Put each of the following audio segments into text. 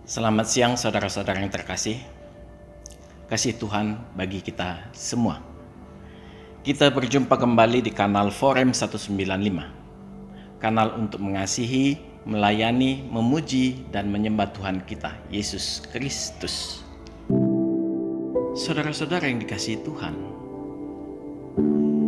Selamat siang saudara-saudara yang terkasih. Kasih Tuhan bagi kita semua. Kita berjumpa kembali di kanal Forem 195. Kanal untuk mengasihi, melayani, memuji, dan menyembah Tuhan kita, Yesus Kristus. Saudara-saudara yang dikasihi Tuhan,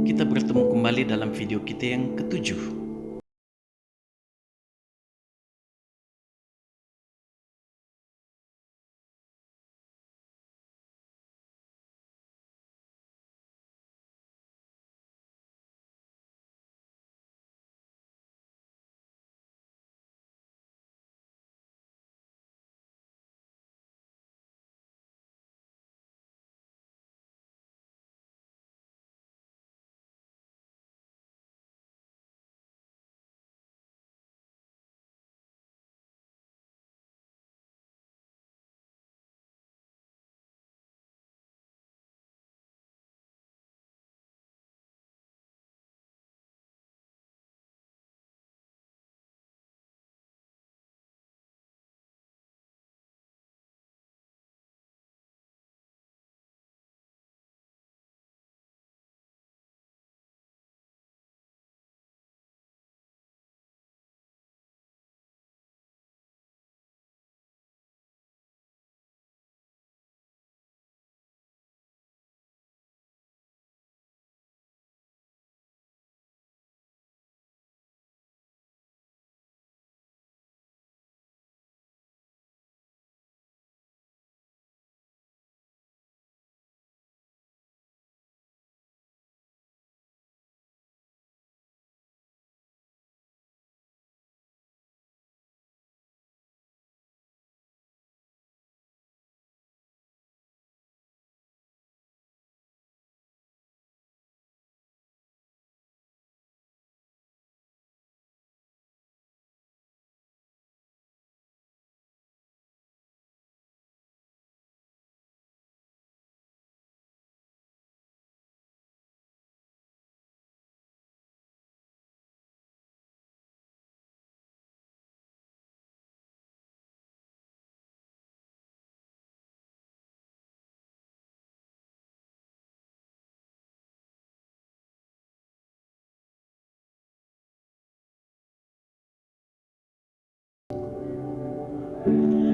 kita bertemu kembali dalam video kita yang ketujuh.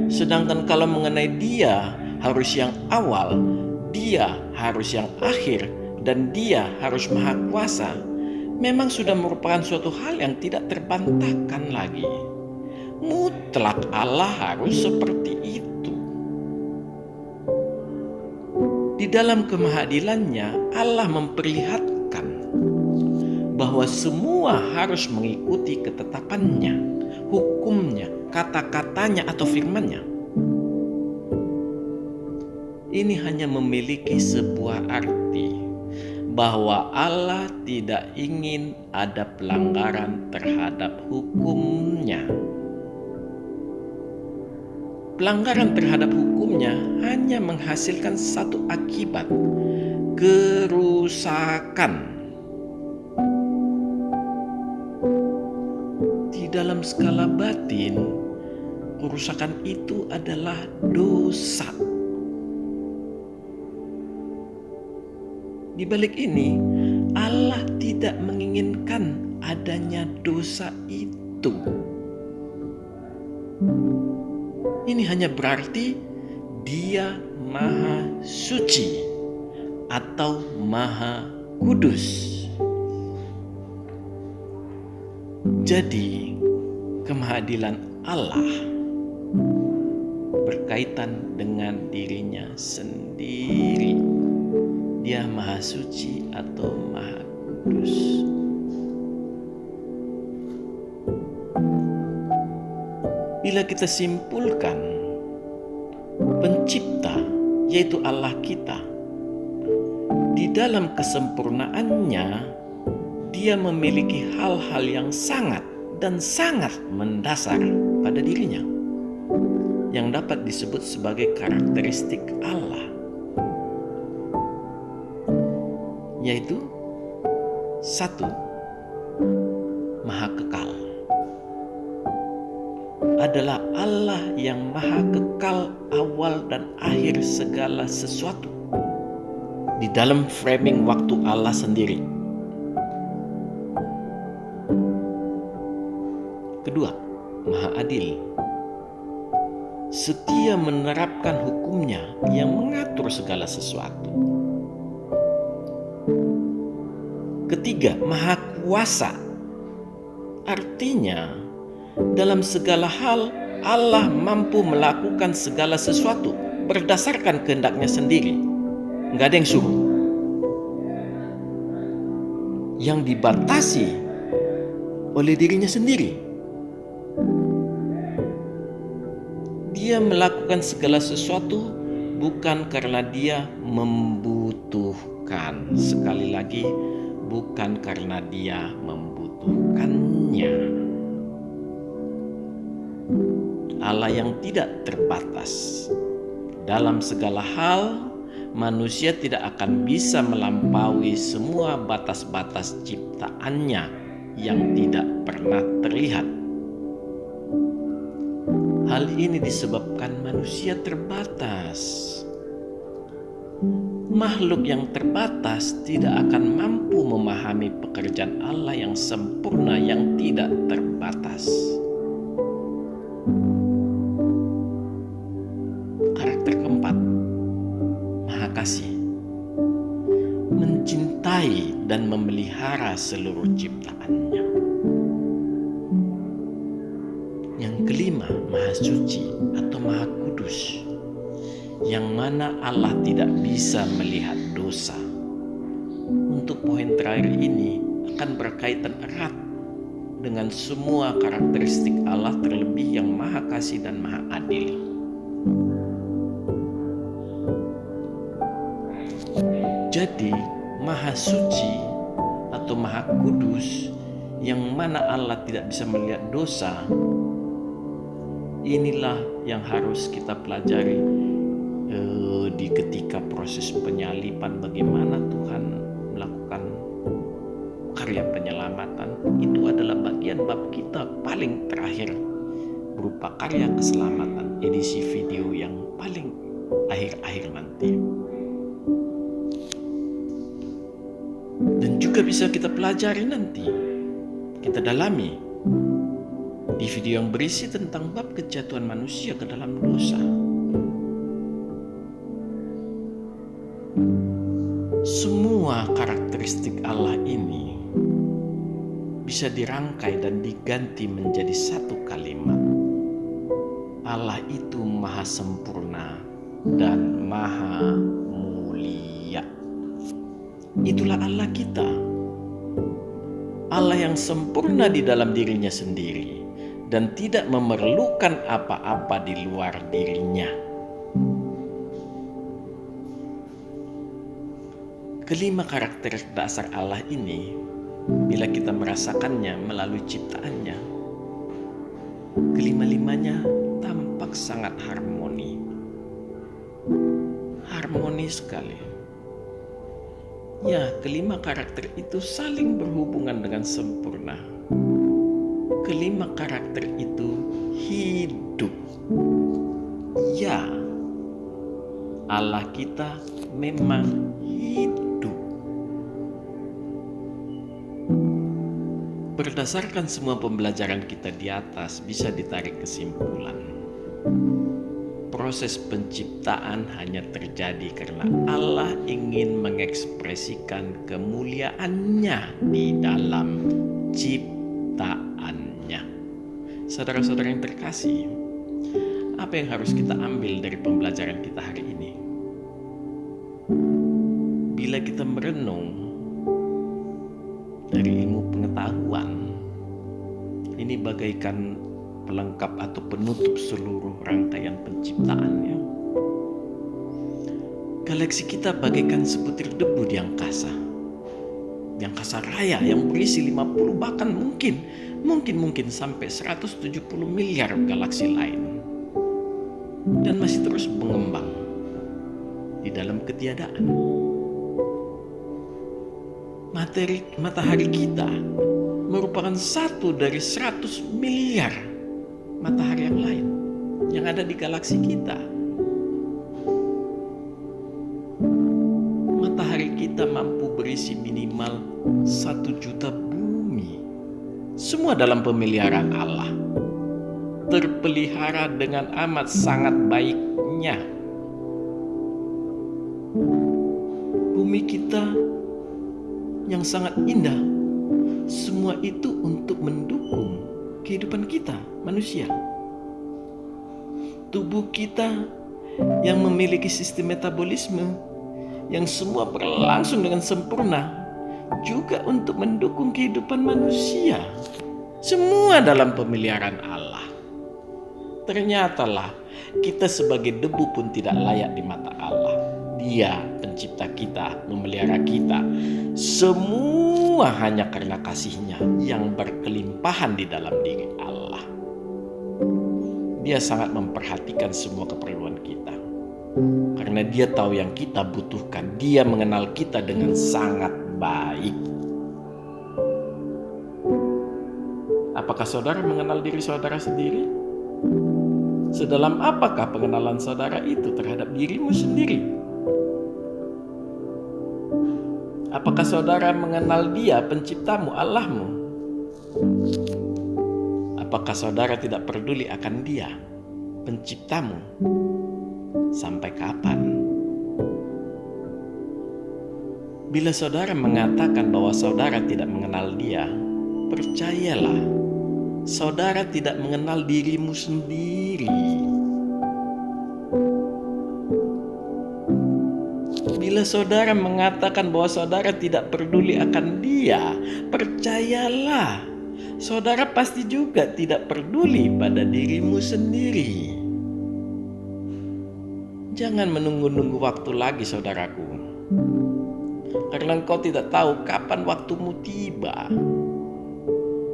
Sedangkan kalau mengenai dia harus yang awal, dia harus yang akhir, dan dia harus maha kuasa, memang sudah merupakan suatu hal yang tidak terbantahkan lagi. Mutlak Allah harus seperti itu. Di dalam kemahadilannya, Allah memperlihatkan bahwa semua harus mengikuti ketetapannya, hukumnya, kata-katanya atau firmannya. Ini hanya memiliki sebuah arti bahwa Allah tidak ingin ada pelanggaran terhadap hukumnya. Pelanggaran terhadap hukumnya hanya menghasilkan satu akibat, kerusakan. Di dalam skala batin, kerusakan itu adalah dosa. Di balik ini, Allah tidak menginginkan adanya dosa itu. Ini hanya berarti Dia Maha Suci atau Maha Kudus. Jadi, kemahadilan Allah berkaitan dengan dirinya sendiri. Dia Maha Suci atau Maha Kudus. Bila kita simpulkan, pencipta yaitu Allah kita, di dalam kesempurnaannya, Dia memiliki hal-hal yang sangat dan sangat mendasar pada dirinya, yang dapat disebut sebagai karakteristik Allah, yaitu satu, Maha Kekal. adalah Allah yang maha kekal, awal dan akhir segala sesuatu. Di dalam framing waktu Allah sendiri. Kedua, maha adil. Setia menerapkan hukumnya yang mengatur segala sesuatu. Ketiga, maha kuasa. Artinya, dalam segala hal Allah mampu melakukan segala sesuatu berdasarkan kehendaknya sendiri. Nggak ada yang suruh. Yang dibatasi oleh dirinya sendiri. Dia melakukan segala sesuatu bukan karena dia membutuhkan. Sekali lagi, bukan karena dia membutuhkannya. Allah yang tidak terbatas. Dalam segala hal, manusia tidak akan bisa melampaui semua batas-batas ciptaannya yang tidak pernah terlihat. Hal ini disebabkan manusia terbatas. Makhluk yang terbatas tidak akan mampu memahami pekerjaan Allah yang sempurna yang tidak terbatas. Karakter keempat, maha kasih. Mencintai dan memelihara seluruh ciptaannya. Yang kelima, maha suci atau maha kudus, yang mana Allah tidak bisa melihat dosa. Untuk poin terakhir ini akan berkaitan erat dengan semua karakteristik Allah, terlebih yang maha kasih dan maha adil. Jadi maha suci atau maha kudus, yang mana Allah tidak bisa melihat dosa, inilah yang harus kita pelajari di ketika proses penyaliban, bagaimana Tuhan melakukan karya penyelamatan. Itu adalah bagian bab kita paling terakhir berupa karya keselamatan, edisi video yang paling akhir-akhir nanti. Dan juga bisa kita pelajari nanti, kita dalami di video yang berisi tentang bab kejatuhan manusia ke dalam dosa. Semua karakteristik Allah ini bisa dirangkai dan diganti menjadi satu kalimat. Allah itu maha sempurna dan maha mulia. Itulah Allah kita. Allah yang sempurna di dalam dirinya sendiri dan tidak memerlukan apa-apa di luar dirinya. Kelima karakter dasar Allah ini, bila kita merasakannya melalui ciptaannya, kelima-limanya tampak sangat harmoni. Harmoni sekali. Ya, kelima karakter itu saling berhubungan dengan sempurna. Kelima karakter itu hidup. Ya, Allah kita memang hidup. Berdasarkan semua pembelajaran kita di atas, bisa ditarik kesimpulan. Proses penciptaan hanya terjadi karena Allah ingin mengekspresikan kemuliaannya di dalam ciptaannya. Saudara-saudara yang terkasih, apa yang harus kita ambil dari pembelajaran kita hari ini? Bila kita merenung dari ilmu pengetahuan, ini bagaikan pelengkap atau penutup seluruh rangkaian penciptaannya. Galaksi kita bagaikan sebutir debu di angkasa. Di angkasa raya yang berisi 50 bahkan mungkin sampai 170 miliar galaksi lain. Dan masih terus mengembang di dalam ketiadaan. Matahari kita merupakan satu dari 100 miliar matahari yang lain yang ada di galaksi kita. Matahari kita mampu berisi minimal 1 juta bumi. Semua dalam pemeliharaan Allah, terpelihara dengan amat sangat baiknya. Bumi kita yang sangat indah, semua itu untuk mendukung kehidupan kita manusia. Tubuh kita yang memiliki sistem metabolisme yang semua berlangsung dengan sempurna juga untuk mendukung kehidupan manusia. Semua dalam pemeliharaan Allah. Ternyatalah kita sebagai debu pun tidak layak di mata Allah. Dia pencipta kita, memelihara kita. Semua hanya karena kasih-Nya yang berkelimpahan di dalam diri Allah. Dia sangat memperhatikan semua keperluan kita. Karena Dia tahu yang kita butuhkan. Dia mengenal kita dengan sangat baik. Apakah saudara mengenal diri saudara sendiri? Sedalam apakah pengenalan saudara itu terhadap dirimu sendiri? Apakah saudara mengenal Dia, penciptamu, Allahmu? Apakah saudara tidak peduli akan Dia, penciptamu? Sampai kapan? Bila saudara mengatakan bahwa saudara tidak mengenal Dia, percayalah, saudara tidak mengenal dirimu sendiri. Bila saudara mengatakan bahwa saudara tidak peduli akan Dia, percayalah, saudara pasti juga tidak peduli pada dirimu sendiri. Jangan menunggu-nunggu waktu lagi, saudaraku, karena engkau tidak tahu kapan waktumu tiba.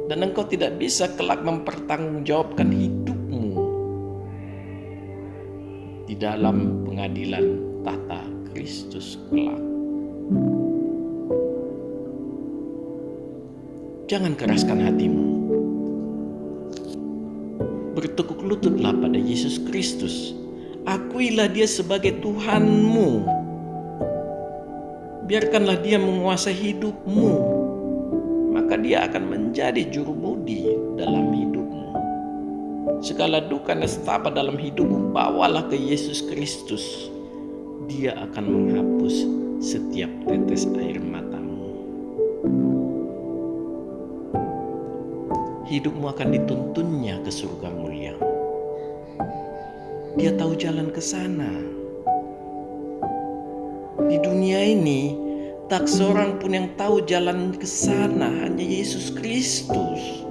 Dan engkau tidak bisa kelak mempertanggungjawabkan hidupmu di dalam pengadilan tahta Kristus kelak. Jangan keraskan hatimu. Bertekuk lututlah pada Yesus Kristus. Akuilah Dia sebagai Tuhanmu. Biarkanlah Dia menguasai hidupmu. Maka Dia akan menjadi jurumudi dalam hidupmu. Segala duka nestapa dalam hidupmu, bawalah ke Yesus Kristus. Dia akan menghapus setiap tetes air matamu. Hidupmu akan dituntunnya ke surga mulia. Dia tahu jalan ke sana. Di dunia ini tak seorang pun yang tahu jalan ke sana, hanya Yesus Kristus.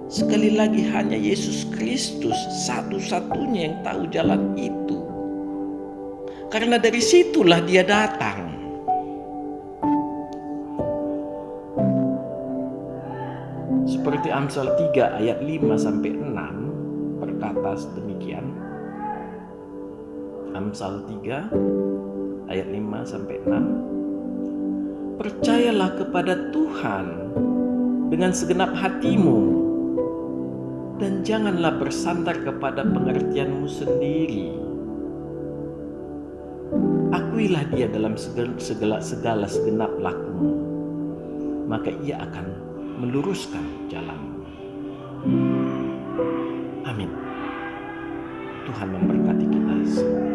Sekali lagi, hanya Yesus Kristus satu-satunya yang tahu jalan itu. Karena dari situlah Dia datang. Seperti Amsal 3 ayat 5-6 berkata demikian. Amsal 3 ayat 5-6. Percayalah kepada Tuhan dengan segenap hatimu, dan janganlah bersandar kepada pengertianmu sendiri. Akuilah Dia dalam segala segenap lakumu, maka Ia akan meluruskan jalanmu. Amin. Tuhan memberkati kita semua.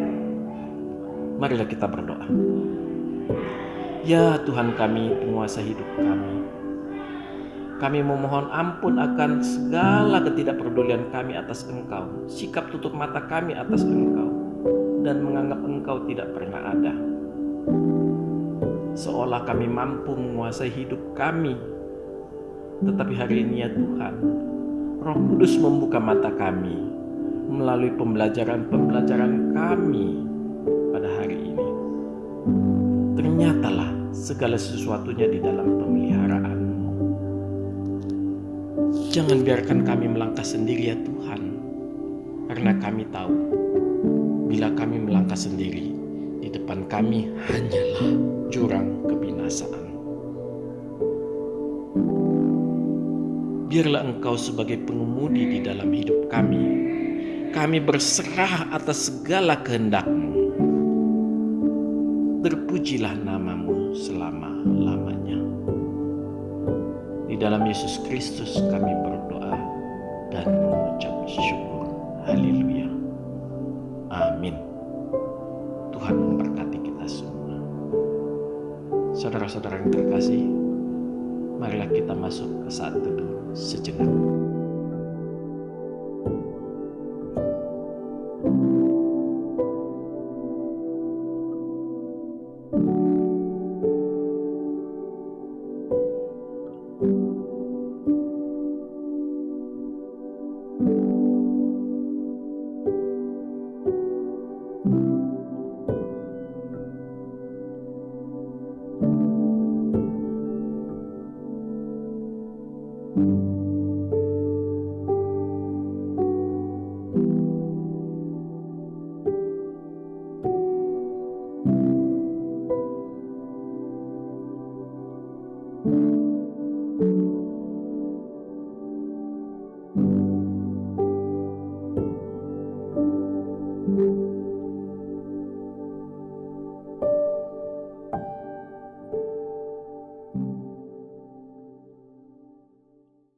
Marilah kita berdoa. Ya Tuhan kami, penguasa hidup kami memohon ampun akan segala ketidakpedulian kami atas Engkau, sikap tutup mata kami atas Engkau, dan menganggap Engkau tidak pernah ada. Seolah kami mampu menguasai hidup kami. Tetapi hari ini ya Tuhan, Roh Kudus membuka mata kami melalui pembelajaran kami pada hari ini. Ternyatalah segala sesuatunya di dalam pemeliharaan-Mu. Jangan biarkan kami melangkah sendiri ya Tuhan, karena kami tahu bila kami melangkah sendiri, di depan kami hanyalah jurang kebinasaan. Biarlah Engkau sebagai pengemudi di dalam hidup kami. Kami berserah atas segala kehendak-Mu. Terpujilah nama-Mu selama-lamanya. Di dalam Yesus Kristus kami berdoa dan mengucap syukur. Haleluya. Amin. Tuhan memberkati kita semua. Saudara-saudara yang terkasih, marilah kita masuk ke saat teduh sejenak. Thank you.